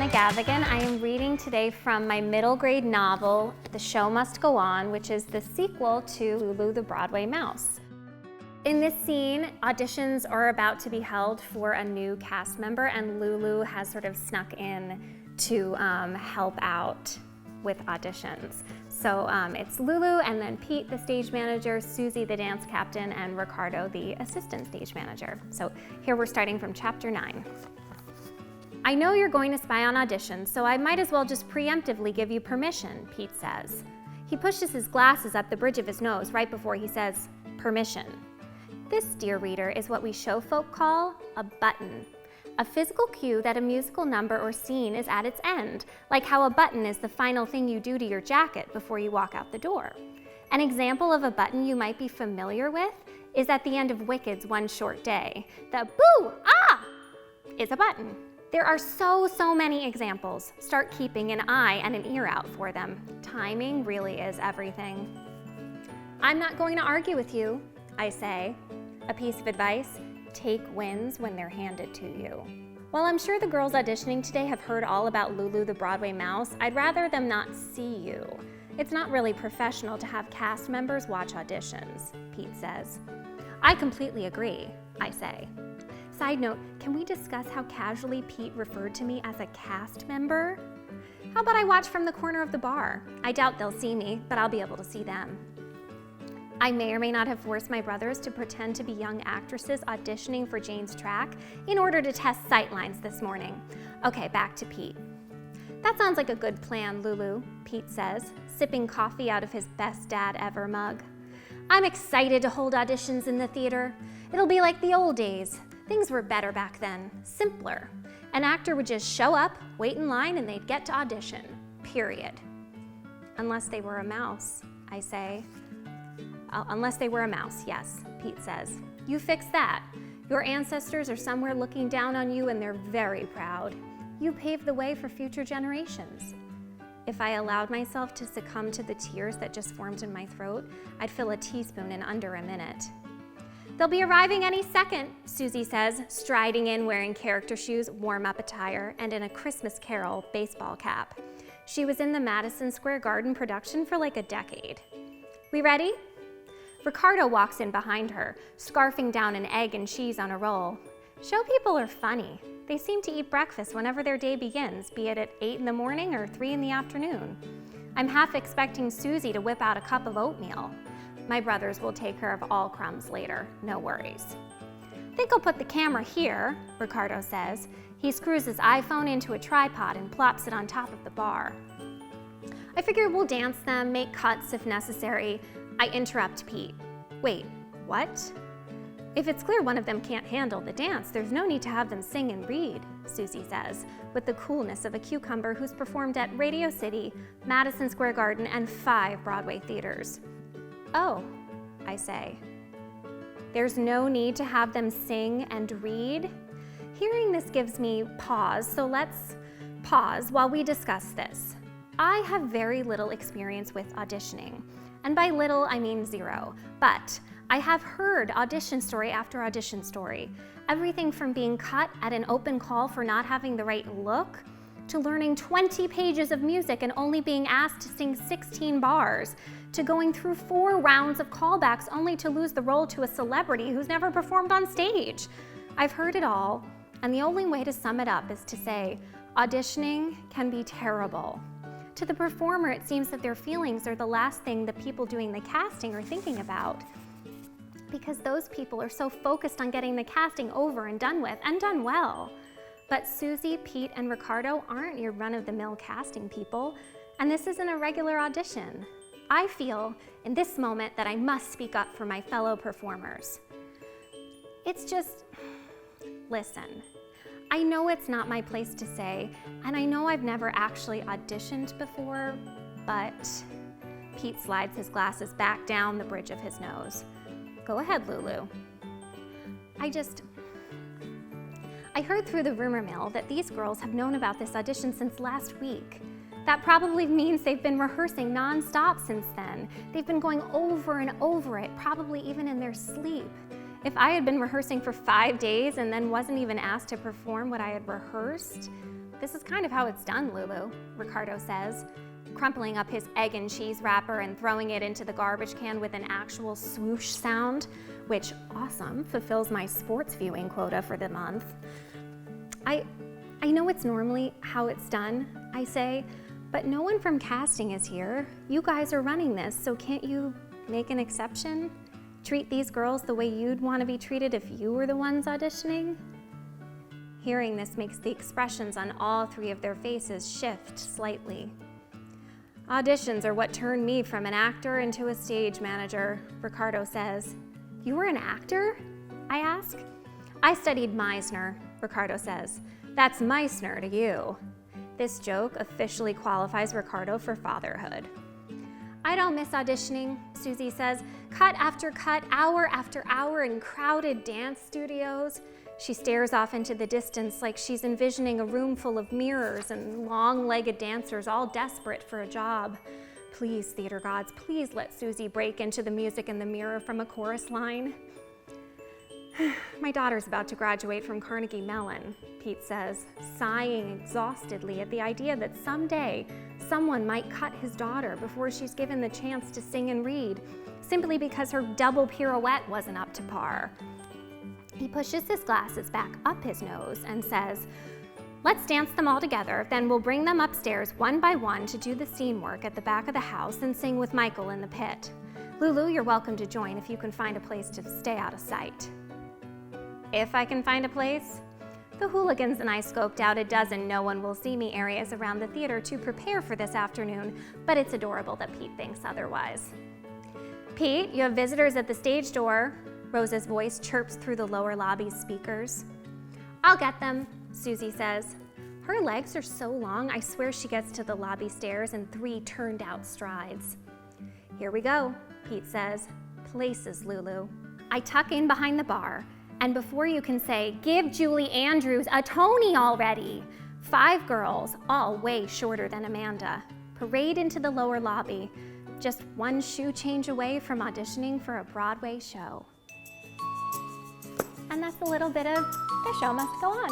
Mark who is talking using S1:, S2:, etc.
S1: Gavigan. I am reading today from my middle grade novel, The Show Must Go On, which is the sequel to Lulu the Broadway Mouse. In this scene, auditions are about to be held for a new cast member, and Lulu has sort of snuck in to help out with auditions. So it's Lulu and then Pete, the stage manager, Susie, the dance captain, and Ricardo, the assistant stage manager. So here we're starting from chapter 9. I know you're going to spy on auditions, so I might as well just preemptively give you permission, Pete says. He pushes his glasses up the bridge of his nose right before he says, permission. This, dear reader, is what we show folk call a button. A physical cue that a musical number or scene is at its end, like how a button is the final thing you do to your jacket before you walk out the door. An example of a button you might be familiar with is at the end of Wicked's One Short Day. The boo, ah, is a button. There are so many examples. Start keeping an eye and an ear out for them. Timing really is everything. I'm not going to argue with you, I say. A piece of advice, take wins when they're handed to you. While I'm sure the girls auditioning today have heard all about Lulu the Broadway Mouse, I'd rather them not see you. It's not really professional to have cast members watch auditions, Pete says. I completely agree, I say. Side note, can we discuss how casually Pete referred to me as a cast member? How about I watch from the corner of the bar? I doubt they'll see me, but I'll be able to see them. I may or may not have forced my brothers to pretend to be young actresses auditioning for Jayne's track in order to test sightlines this morning. Okay, back to Pete. That sounds like a good plan, Lulu, Pete says, sipping coffee out of his best dad ever mug. I'm excited to hold auditions in the theater. It'll be like the old days. Things were better back then, simpler. An actor would just show up, wait in line, and they'd get to audition, period. Unless they were a mouse, I say. Unless they were a mouse, yes, Pete says. You fix that. Your ancestors are somewhere looking down on you and they're very proud. You paved the way for future generations. If I allowed myself to succumb to the tears that just formed in my throat, I'd fill a teaspoon in under a minute. They'll be arriving any second, Susie says, striding in wearing character shoes, warm-up attire, and in a Christmas Carol baseball cap. She was in the Madison Square Garden production for like a decade. We ready? Ricardo walks in behind her, scarfing down an egg and cheese on a roll. Show people are funny. They seem to eat breakfast whenever their day begins, be it at 8 in the morning or 3 in the afternoon. I'm half expecting Susie to whip out a cup of oatmeal. My brothers will take care of all crumbs later, no worries. Think I'll put the camera here, Ricardo says. He screws his iPhone into a tripod and plops it on top of the bar. I figure we'll dance them, make cuts if necessary. I interrupt Pete. Wait, what? If it's clear one of them can't handle the dance, there's no need to have them sing and read, Susie says, with the coolness of a cucumber who's performed at Radio City, Madison Square Garden, and 5 Broadway theaters. Oh, I say. There's no need to have them sing and read? Hearing this gives me pause, so let's pause while we discuss this. I have very little experience with auditioning, and by little I mean 0, but I have heard audition story after audition story. Everything from being cut at an open call for not having the right look, to learning 20 pages of music and only being asked to sing 16 bars, to going through 4 rounds of callbacks only to lose the role to a celebrity who's never performed on stage. I've heard it all, and the only way to sum it up is to say, auditioning can be terrible. To the performer, it seems that their feelings are the last thing the people doing the casting are thinking about, because those people are so focused on getting the casting over and done with, and done well. But Susie, Pete, and Ricardo aren't your run-of-the-mill casting people, and this isn't a regular audition. I feel, in this moment, that I must speak up for my fellow performers. It's just, listen, I know it's not my place to say, and I know I've never actually auditioned before, but Pete slides his glasses back down the bridge of his nose. Go ahead, Lulu. I heard through the rumor mill that these girls have known about this audition since last week. That probably means they've been rehearsing nonstop since then. They've been going over and over it, probably even in their sleep. If I had been rehearsing for 5 days and then wasn't even asked to perform what I had rehearsed, This is kind of how it's done, Lulu, Ricardo says, crumpling up his egg and cheese wrapper and throwing it into the garbage can with an actual swoosh sound, which, awesome, fulfills my sports viewing quota for the month. I know it's normally how it's done, I say, but no one from casting is here. You guys are running this, so can't you make an exception? Treat these girls the way you'd want to be treated if you were the ones auditioning? Hearing this makes the expressions on all three of their faces shift slightly. Auditions are what turned me from an actor into a stage manager, Ricardo says. You were an actor? I ask. I studied Meisner, Ricardo says. That's Meissner to you. This joke officially qualifies Ricardo for fatherhood. I don't miss auditioning, Susie says. Cut after cut, hour after hour in crowded dance studios. She stares off into the distance like she's envisioning a room full of mirrors and long-legged dancers all desperate for a job. Please, theater gods, please let Susie break into the music in the mirror from a chorus line. My daughter's about to graduate from Carnegie Mellon, Pete says, sighing exhaustedly at the idea that someday someone might cut his daughter before she's given the chance to sing and read, simply because her double pirouette wasn't up to par. He pushes his glasses back up his nose and says, let's dance them all together, then we'll bring them upstairs one by one to do the scene work at the back of the house and sing with Michael in the pit. Lulu, you're welcome to join if you can find a place to stay out of sight. If I can find a place? The hooligans and I scoped out a dozen no-one-will-see-me areas around the theater to prepare for this afternoon, but it's adorable that Pete thinks otherwise. Pete, you have visitors at the stage door, Rosa's voice chirps through the lower lobby's speakers. I'll get them, Susie says. Her legs are so long, I swear she gets to the lobby stairs in 3 turned-out strides. Here we go, Pete says. Places, Lulu. I tuck in behind the bar, and before you can say, give Julie Andrews a Tony already, 5 girls, all way shorter than Amanda, parade into the lower lobby, just one shoe change away from auditioning for a Broadway show. And that's a little bit of The Show Must Go On.